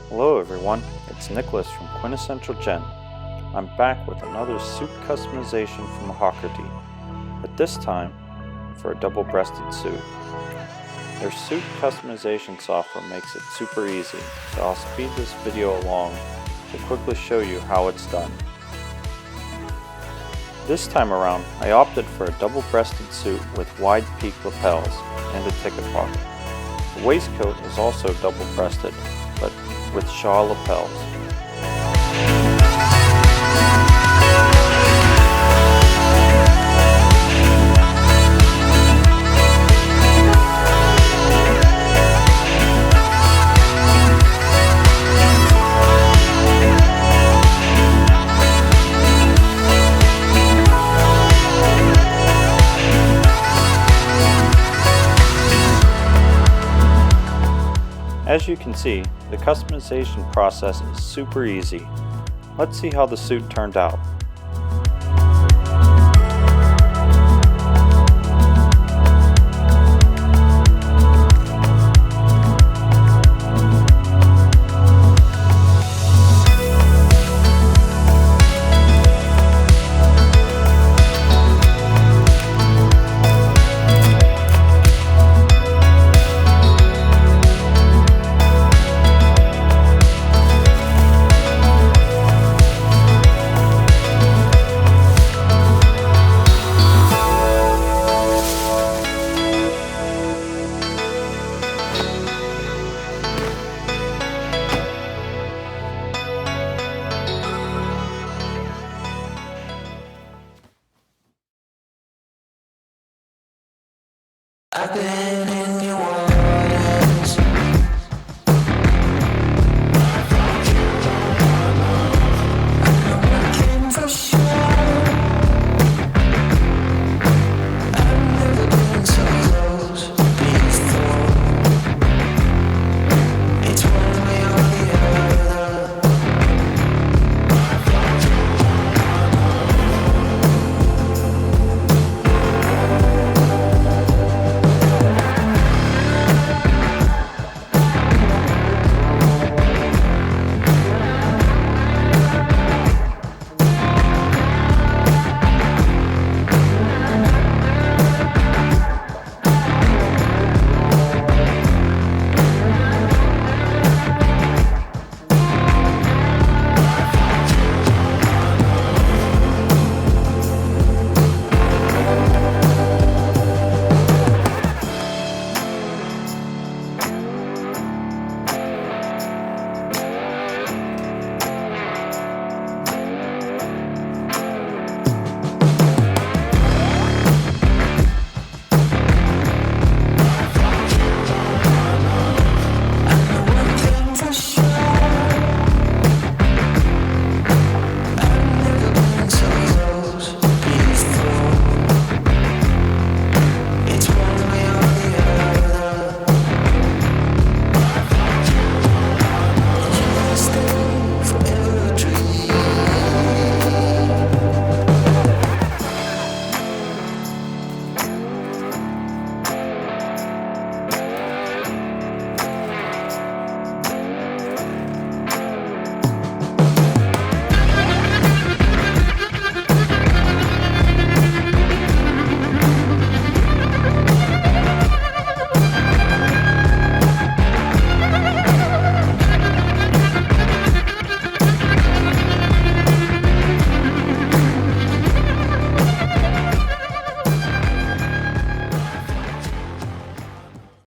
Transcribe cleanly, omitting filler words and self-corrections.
Hello everyone, it's Nicholas from Quintessential Gen. I'm back with another suit customization from Hockerty, but this time for a double-breasted suit. Their suit customization software makes it super easy, so I'll speed this video along to quickly show you how it's done. This time around, I opted for a double-breasted suit with wide peak lapels and a ticket pocket. The waistcoat is also double-breasted, but with shawl lapels. As you can see, the customization process is super easy. Let's see how the suit turned out.